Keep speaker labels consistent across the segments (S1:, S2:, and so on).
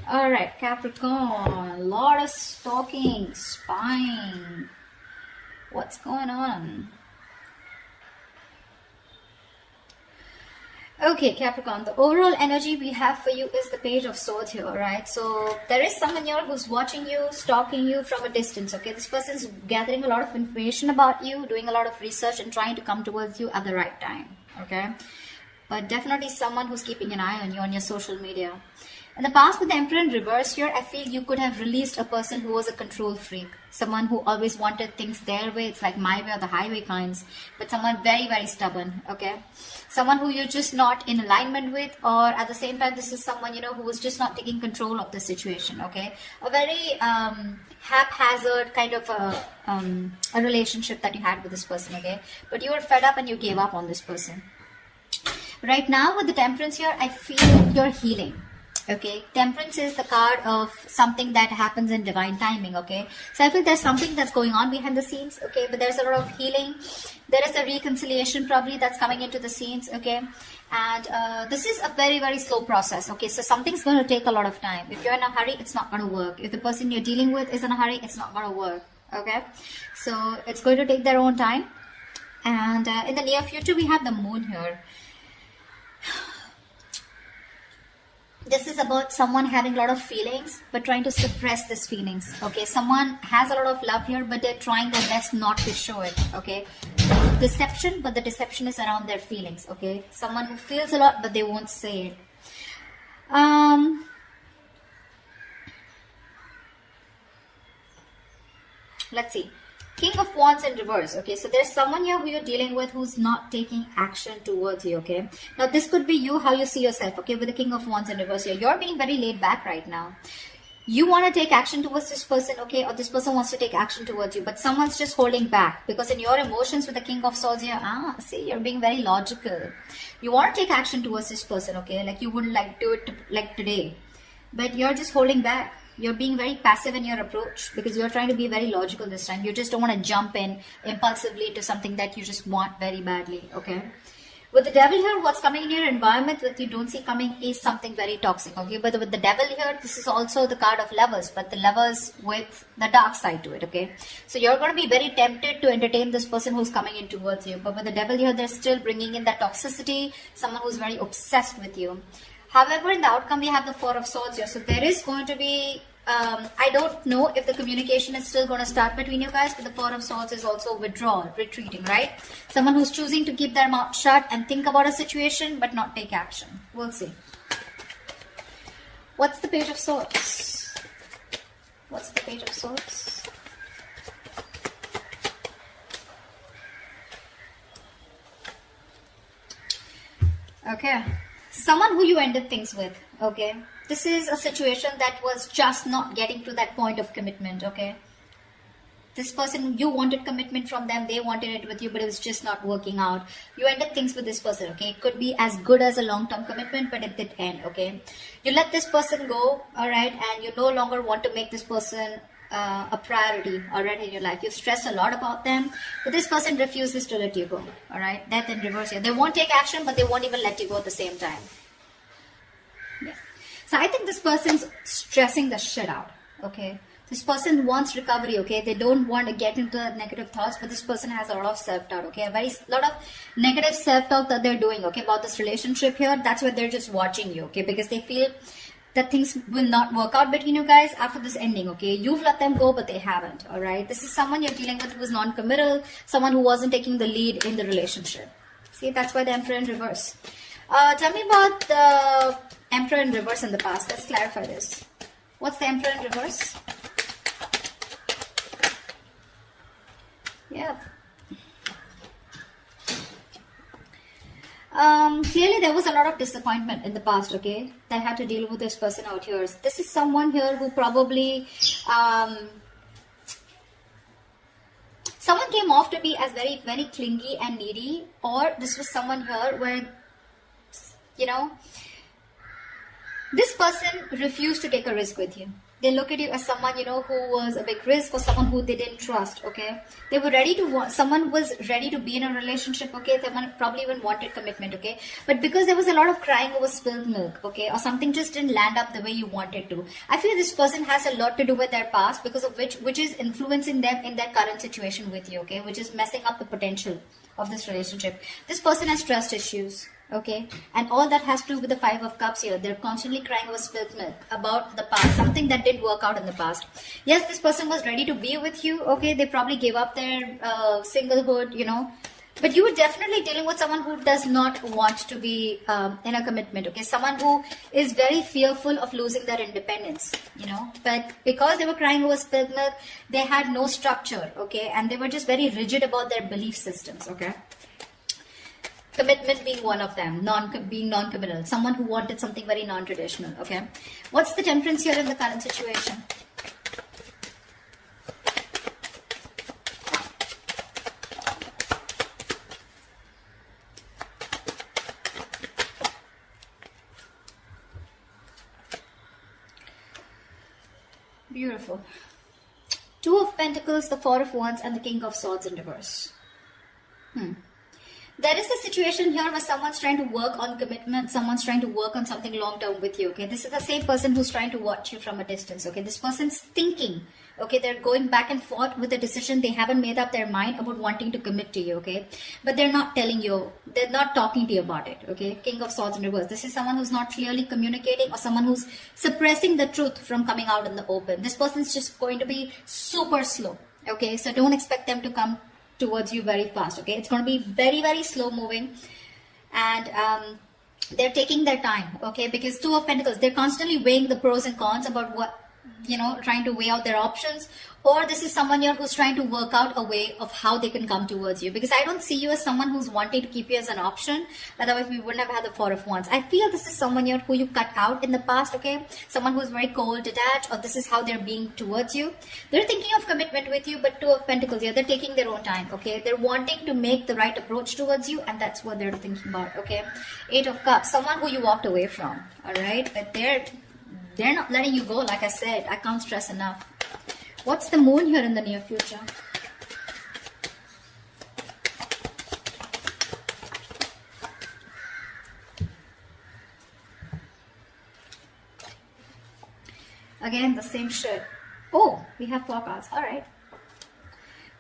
S1: All right, Capricorn, lot of stalking, spying. What's going on? Okay, Capricorn, the overall energy we have for you is the Page of Swords here, right? So there is someone here who's watching you, stalking you from a distance, okay? This person's gathering a lot of information about you, doing a lot of research and trying to come towards you at the right time, okay? But definitely someone who's keeping an eye on you on your social media. In the past, with the Emperor in reverse here, I feel you could have released a person who was a control freak. Someone who always wanted things their way. It's like my way or the highway kinds. But someone very, very stubborn, okay? Someone who you're just not in alignment with, or at the same time, this is someone, who was just not taking control of the situation, okay? A very haphazard kind of a relationship that you had with this person, okay? But you were fed up and you gave up on this person. Right now, with the Temperance here, I feel you're healing. Okay, Temperance is the card of something that happens in divine timing, okay? So I feel there's something that's going on behind the scenes, okay? But there's a lot of healing. There is a reconciliation probably that's coming into the scenes, okay? And this is a very, very slow process, okay? So something's going to take a lot of time. If you're in a hurry, it's not going to work. If the person you're dealing with is in a hurry, it's not going to work, okay? So it's going to take their own time. And in the near future, we have the Moon here. This is about someone having a lot of feelings but trying to suppress these feelings, okay? Someone has a lot of love here but they're trying their best not to show it, okay? Deception, but the deception is around their feelings, okay? Someone who feels a lot but they won't say it. Let's see. King of Wands in reverse, okay? So there's someone here who you're dealing with who's not taking action towards you, okay? Now this could be you, how you see yourself, okay? With the King of Wands in reverse here. You're being very laid back right now. You want to take action towards this person, okay? Or this person wants to take action towards you, but someone's just holding back. Because in your emotions with the King of Swords here, see, you're being very logical. You want to take action towards this person, okay? Like you wouldn't like do it like today. But you're just holding back. You're being very passive in your approach because you're trying to be very logical this time. You just don't want to jump in impulsively to something that you just want very badly, okay? With the Devil here, what's coming in your environment that you don't see coming is something very toxic, okay? But with the Devil here, this is also the card of Lovers, but the Lovers with the dark side to it, okay? So you're going to be very tempted to entertain this person who's coming in towards you. But with the Devil here, they're still bringing in that toxicity, someone who's very obsessed with you. However, in the outcome, we have the Four of Swords here. So there is going to be, I don't know if the communication is still going to start between you guys, but the Four of Swords is also withdrawal, retreating, right? Someone who's choosing to keep their mouth shut and think about a situation, but not take action. We'll see. What's the Page of Swords? What's the Page of Swords? Okay. Someone who you ended things with, okay? This is a situation that was just not getting to that point of commitment, okay? This person, you wanted commitment from them, they wanted it with you, but it was just not working out. You ended things with this person, okay? It could be as good as a long-term commitment, but it did end, okay? You let this person go, all right? And you no longer want to make this person a priority, all right, in your life. You've stressed a lot about them, but this person refuses to let you go, all right? Death in reverse here. They won't take action, but they won't even let you go at the same time. Yeah. So I think this person's stressing the shit out, okay? This person wants recovery, okay? They don't want to get into negative thoughts, but this person has a lot of self-doubt, okay? A lot of negative self-talk that they're doing, okay, about this relationship here. That's why they're just watching you, okay? Because they feel that things will not work out between you guys after this ending, okay? You've let them go, but they haven't, all right? This is someone you're dealing with who is non-committal, someone who wasn't taking the lead in the relationship. See, that's why the Emperor in reverse. Tell me about the Emperor in reverse in the past. Let's clarify this. What's the Emperor in reverse? Yeah. Clearly there was a lot of disappointment in the past, okay? That had to deal with this person out here. This is someone here who probably someone came off to be as very, very clingy and needy, or this was someone here where, This person refused to take a risk with you. They look at you as someone, you know, who was a big risk, or someone who they didn't trust, okay? They were ready to someone was ready to be in a relationship, okay? They probably even wanted commitment, okay? But because there was a lot of crying over spilled milk, okay? Or something just didn't land up the way you wanted to. I feel this person has a lot to do with their past, because of which is influencing them in their current situation with you, okay? Which is messing up the potential of this relationship. This person has trust issues. Okay, and all that has to do with the 5 of Cups here. They're constantly crying over spilled milk about the past, something that didn't work out in the past. Yes, this person was ready to be with you. Okay, they probably gave up their singlehood, you know. But you were definitely dealing with someone who does not want to be in a commitment. Okay, someone who is very fearful of losing their independence, you know. But because they were crying over spilled milk, they had no structure. Okay, and they were just very rigid about their belief systems. Okay. Commitment being one of them, being non-committal, someone who wanted something very non-traditional, okay? What's the Temperance here in the current situation? Beautiful. 2 of Pentacles, the 4 of Wands, and the King of Swords in reverse. There is a situation here where someone's trying to work on commitment, someone's trying to work on something long-term with you, okay? This is the same person who's trying to watch you from a distance, okay? This person's thinking, okay? They're going back and forth with a decision. They haven't made up their mind about wanting to commit to you, okay? But they're not telling you, they're not talking to you about it, okay? King of Swords in reverse. This is someone who's not clearly communicating, or someone who's suppressing the truth from coming out in the open. This person's just going to be super slow, okay? So don't expect them to come towards you very fast, okay? It's going to be very, very slow moving, and they're taking their time, okay? Because 2 of Pentacles, they're constantly weighing the pros and cons about what, you know, trying to weigh out their options. Or this is someone here who's trying to work out a way of how they can come towards you. Because I don't see you as someone who's wanting to keep you as an option. Otherwise, we wouldn't have had the 4 of Wands. I feel this is someone here who you cut out in the past, okay? Someone who's very cold, detached, or this is how they're being towards you. They're thinking of commitment with you, but 2 of Pentacles here, they're taking their own time, okay? They're wanting to make the right approach towards you, and that's what they're thinking about, okay? 8 of Cups, someone who you walked away from, all right? But they're not letting you go, like I said. I can't stress enough. What's the Moon here in the near future? Again, the same shit. Oh, we have 4 cards. All right.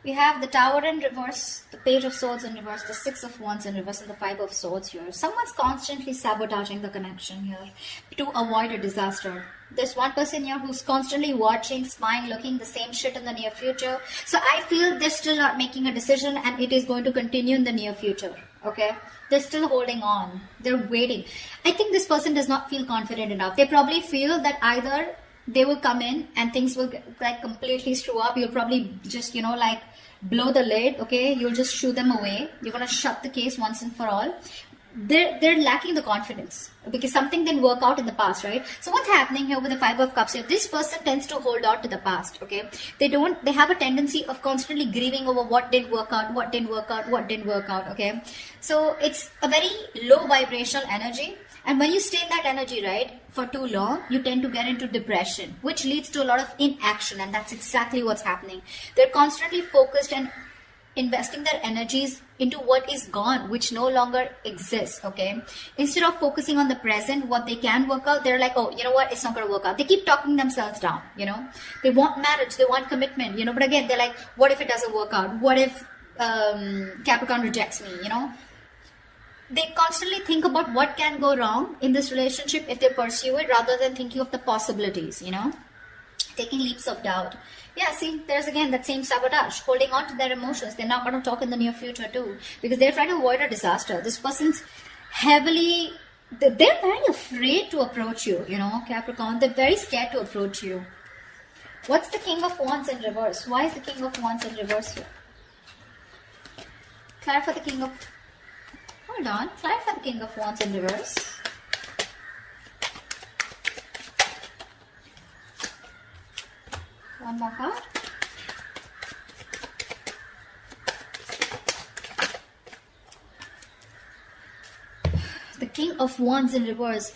S1: We have the Tower in reverse, the Page of Swords in reverse, the 6 of Wands in reverse, and the 5 of Swords here. Someone's constantly sabotaging the connection here to avoid a disaster. There's one person here who's constantly watching, spying, looking the same shit in the near future. So I feel they're still not making a decision, and it is going to continue in the near future. Okay? They're still holding on. They're waiting. I think this person does not feel confident enough. They probably feel that either they will come in and things will like completely screw up. You'll probably just, you know, like blow the lid, okay? You'll just shoo them away. You're going to shut the case once and for all. They're lacking the confidence because something didn't work out in the past, right? So what's happening here with the 5 of Cups here? This person tends to hold on to the past, okay? They have a tendency of constantly grieving over what didn't work out, okay? So it's a very low vibrational energy. And when you stay in that energy, right, for too long, you tend to get into depression, which leads to a lot of inaction. And that's exactly what's happening. They're constantly focused and investing their energies into what is gone, which no longer exists, okay? Instead of focusing on the present, what they can work out, they're like, oh, you know what, it's not going to work out. They keep talking themselves down, you know? They want marriage, they want commitment, you know? But again, they're like, what if it doesn't work out? What if Capricorn rejects me, you know? They constantly think about what can go wrong in this relationship if they pursue it, rather than thinking of the possibilities, you know? Taking leaps of doubt. Yeah, see, there's again that same sabotage, holding on to their emotions. They're not going to talk in the near future too, because they're trying to avoid a disaster. This person's heavily, they're very afraid to approach you, you know, Capricorn. They're very scared to approach you. What's the King of Wands in reverse? Why is the King of Wands in reverse here? Clarify the King of... Hold on. Clarify the King of Wands in reverse. One more card. The King of Wands in reverse.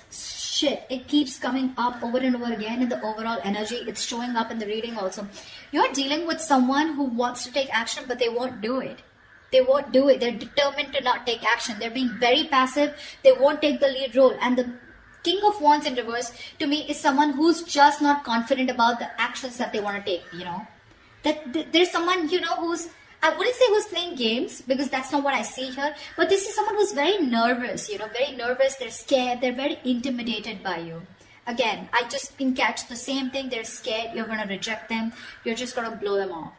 S1: shit, it keeps coming up over and over again in the overall energy. It's showing up in the reading also. You're dealing with someone who wants to take action, but they won't do it. They won't do it. They're determined to not take action. They're being very passive. They won't take the lead role. And the King of Wands in reverse, to me, is someone who's just not confident about the actions that they want to take, you know. There's someone, you know, who's, I wouldn't say who's playing games, because that's not what I see here. But this is someone who's very nervous, you know, very nervous. They're scared. They're very intimidated by you. Again, I just can catch the same thing. They're scared. You're going to reject them. You're just going to blow them out,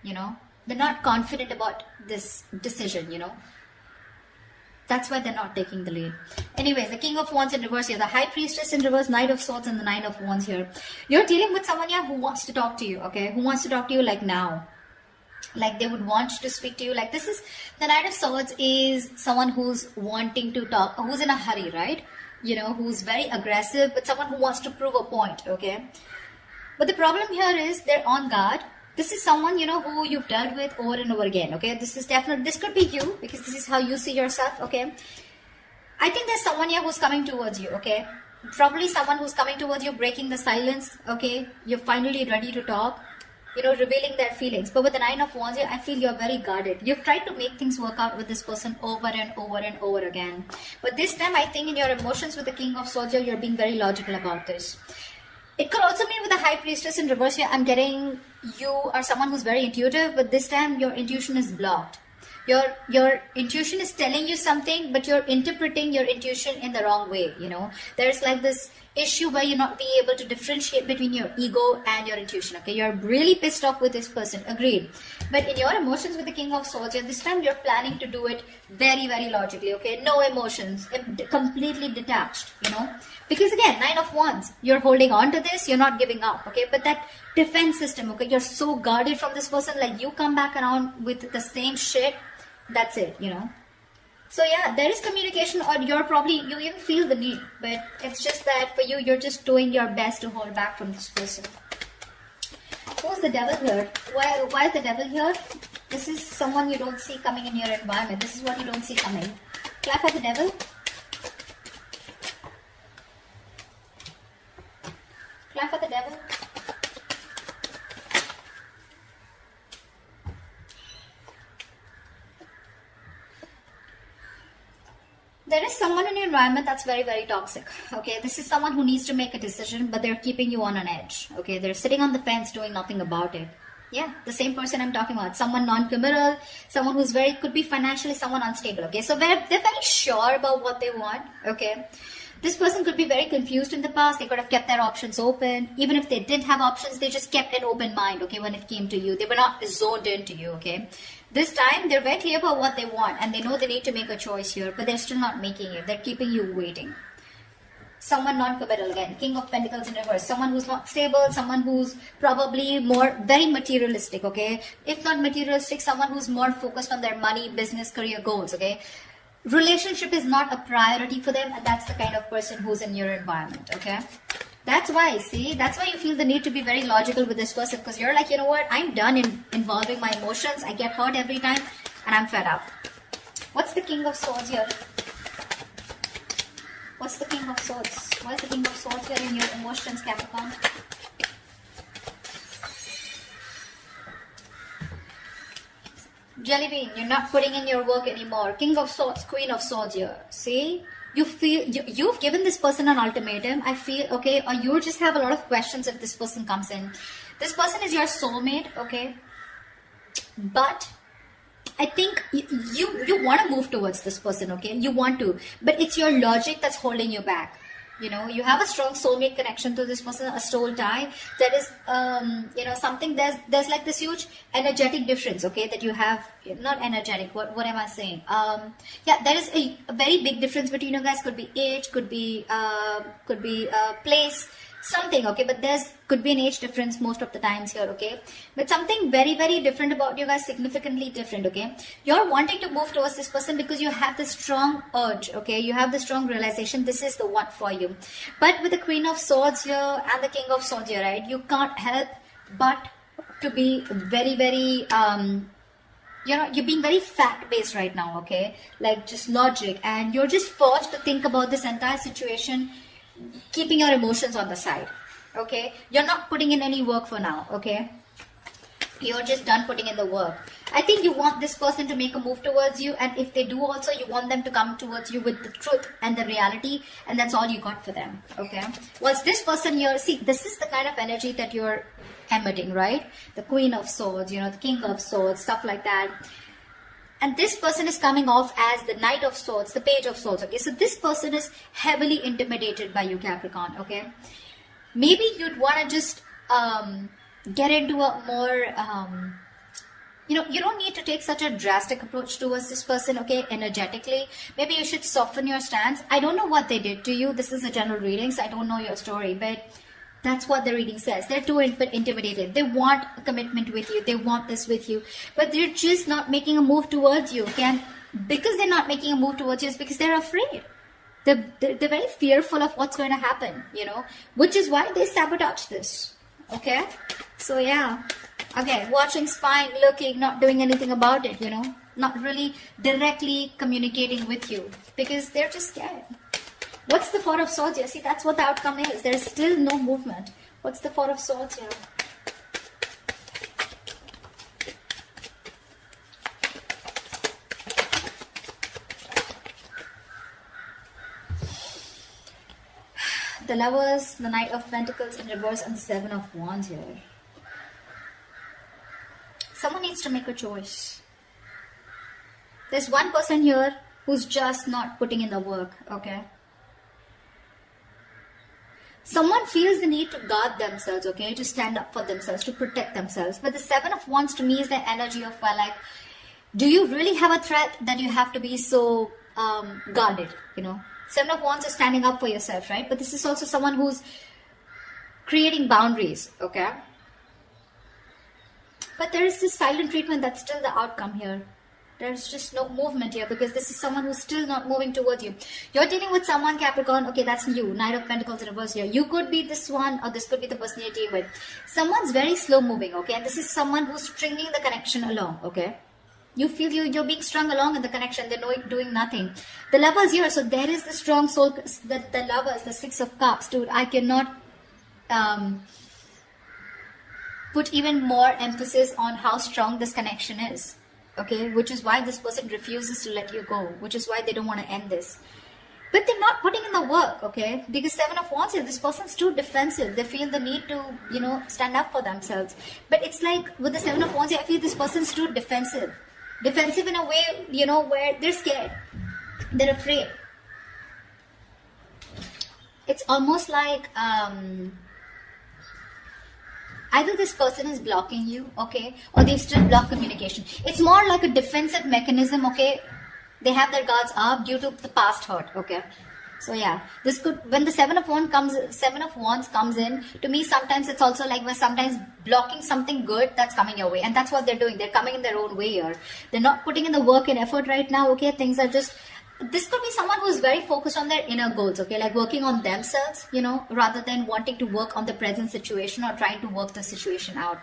S1: you know. They're not confident about this decision, you know. That's why they're not taking the lead. Anyways, the King of Wands in reverse here, the High Priestess in reverse, Knight of Swords, and the Nine of Wands here. You're dealing with someone here who wants to talk to you, okay? Who wants to talk to you like now. Like they would want to speak to you. Like this is, the Knight of Swords is someone who's wanting to talk, who's in a hurry, right? You know, who's very aggressive, but someone who wants to prove a point, okay? But the problem here is they're on guard. This is someone, you know, who you've dealt with over and over again, okay? This is definitely, this could be you, because this is how you see yourself, okay? I think there's someone here who's coming towards you, okay? Probably someone who's coming towards you, breaking the silence, okay? You're finally ready to talk, you know, revealing their feelings. But with the Nine of Wands here, I feel you're very guarded. You've tried to make things work out with this person over and over and over again. But this time, I think in your emotions with the King of Swords here, you're being very logical about this. It could also mean with the High Priestess in reverse here, I'm getting you are someone who's very intuitive, but this time your intuition is blocked. Your intuition is telling you something, but you're interpreting your intuition in the wrong way, you know. There's like this issue where you're not being able to differentiate between your ego and your intuition, okay. You're really pissed off with this person, agreed. But in your emotions with the King of Swords, this time you're planning to do it very, very logically, okay. No emotions, completely detached, you know. Because again, Nine of Wands, you're holding on to this, you're not giving up, okay. But that defense system, okay, you're so guarded from this person, like you come back around with the same shit, that's it, you know. So yeah, there is communication, or you even feel the need, but it's just that for you, you're just doing your best to hold back from this person. Who's the Devil here? Why is the Devil here? This is someone you don't see coming in your environment. This is what you don't see coming. Clap for the Devil. Clap for the Devil. There is someone in your environment that's very, very toxic, okay? This is someone who needs to make a decision, but they're keeping you on an edge, okay? They're sitting on the fence doing nothing about it. Yeah, the same person I'm talking about. Someone non-committal, someone who's could be financially someone unstable, okay? So they're very sure about what they want, okay? This person could be very confused in the past. They could have kept their options open. Even if they didn't have options, they just kept an open mind, okay, when it came to you. They were not zoned into you, okay? This time, they're very clear about what they want, and they know they need to make a choice here, but they're still not making it. They're keeping you waiting. Someone non-committal again. King of Pentacles in reverse. Someone who's not stable. Someone who's probably very materialistic, okay? If not materialistic, someone who's more focused on their money, business, career goals, okay? Relationship is not a priority for them, and that's the kind of person who's in your environment, okay? That's why, see, that's why you feel the need to be very logical with this person, because you're like, you know what, I'm done involving my emotions. I get hurt every time, and I'm fed up. What's the King of Swords here? What's the King of Swords? Why is the King of Swords here in your emotions, Capricorn? Jelly bean, you're not putting in your work anymore. King of Swords, Queen of Swords here. See? You feel, you've given this person an ultimatum. I feel, okay, or you just have a lot of questions if this person comes in. This person is your soulmate, okay? But I think you want to move towards this person, okay? You want to. But it's your logic that's holding you back. You know, you have a strong soulmate connection to this person, a soul tie. That is, you know, something, there's like this huge energetic difference, okay, that you have. Not energetic, what am I saying? Yeah, there is a very big difference between you guys. Could be age, could be place, something, okay, but could be an age difference most of the times here, okay, but something very, very different about you guys, significantly different, okay. You're wanting to move towards this person because you have this strong urge, okay, you have the strong realization this is the one for you. But with the Queen of Swords here and the King of Swords here, right, you can't help but to be very, very you're being very fact-based right now, okay, like just logic, and you're just forced to think about this entire situation keeping your emotions on the side. Okay, you're not putting in any work for now. Okay, you're just done putting in the work. I think you want this person to make a move towards you, and if they do also, you want them to come towards you with the truth and the reality, and that's all you got for them. Okay, was this person here? See, this is the kind of energy that you're emitting, right? The Queen of Swords, you know, the King of Swords, stuff like that. And this person is coming off as the Knight of Swords, the Page of Swords. Okay, so this person is heavily intimidated by you, Capricorn. Okay, maybe you'd want to just get into a more you know, you don't need to take such a drastic approach towards this person. Okay, energetically, maybe you should soften your stance. I don't know what they did to you. This is a general reading, so I don't know your story, but that's what the reading says. They're too intimidated. They want a commitment with you. They want this with you, but they're just not making a move towards you. Okay, and because they're not making a move towards you, it's because they're afraid. They're very fearful of what's going to happen, you know, which is why they sabotage this. Okay, so yeah, again, watching, spying, looking, not doing anything about it, you know, not really directly communicating with you because they're just scared. What's the Four of Swords here? See, that's what the outcome is. There's still no movement. What's the Four of Swords here? The Lovers, the Knight of Pentacles in reverse, and the Seven of Wands here. Someone needs to make a choice. There's one person here who's just not putting in the work, okay? Someone feels the need to guard themselves, okay? To stand up for themselves, to protect themselves. But the Seven of Wands to me is the energy of, well, like, do you really have a threat that you have to be so guarded, you know? Seven of Wands is standing up for yourself, right? But this is also someone who's creating boundaries, okay? But there is this silent treatment that's still the outcome here. There's just no movement here because this is someone who's still not moving towards you. You're dealing with someone, Capricorn, okay, that's you. Knight of Pentacles in reverse here. You could be this one, or this could be the person you're dealing with. Someone's very slow moving, okay? And this is someone who's stringing the connection along, okay? You feel you're being strung along in the connection. They're doing nothing. The Lovers here. So there is the strong soul. The Lovers, the Six of Cups. Dude, I cannot put even more emphasis on how strong this connection is. Okay, which is why this person refuses to let you go. Which is why they don't want to end this. But they're not putting in the work, okay? Because Seven of Wands here, this person's too defensive. They feel the need to, you know, stand up for themselves. But it's like with the Seven of Wands here, I feel this person's too defensive. Defensive in a way, you know, where they're scared. They're afraid. It's almost like either this person is blocking you, okay, or they've still blocked communication. It's more like a defensive mechanism, okay. They have their guards up due to the past hurt, okay. So yeah, this could, when the Seven of Wands comes in, to me sometimes it's also like we're sometimes blocking something good that's coming your way. And that's what they're doing. They're coming in their own way here. They're not putting in the work and effort right now, okay. Things are just, this could be someone who's very focused on their inner goals, okay, like working on themselves, you know, rather than wanting to work on the present situation or trying to work the situation out.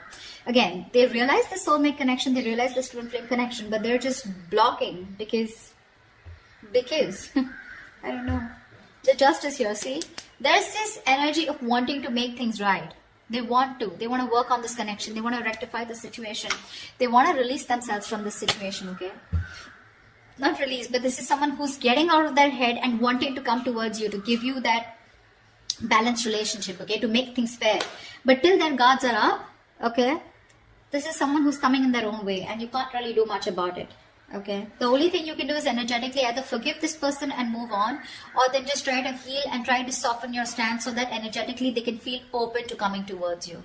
S1: Again, they realize the soulmate connection, they realize this twin flame connection, but they're just blocking because I don't know. The Justice here, see, there's this energy of wanting to make things right. They want to work on this connection, they want to rectify the situation, they want to release themselves from this situation, okay. Not release, but this is someone who's getting out of their head and wanting to come towards you to give you that balanced relationship, okay, to make things fair. But till their guards are up, okay, this is someone who's coming in their own way and you can't really do much about it, okay. The only thing you can do is energetically either forgive this person and move on, or then just try to heal and try to soften your stance so that energetically they can feel open to coming towards you.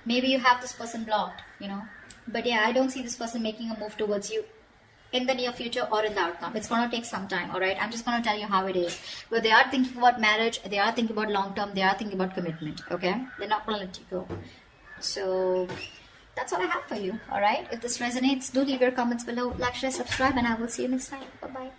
S1: Maybe you have this person blocked, you know, but yeah, I don't see this person making a move towards you in the near future or in the outcome. It's going to take some time, all right? I'm just going to tell you how it is. But they are thinking about marriage, they are thinking about long term, they are thinking about commitment, okay? They're not going to let you go. So that's what I have for you, all right? If this resonates, do leave your comments below, like, share, subscribe, and I will see you next time. Bye-bye.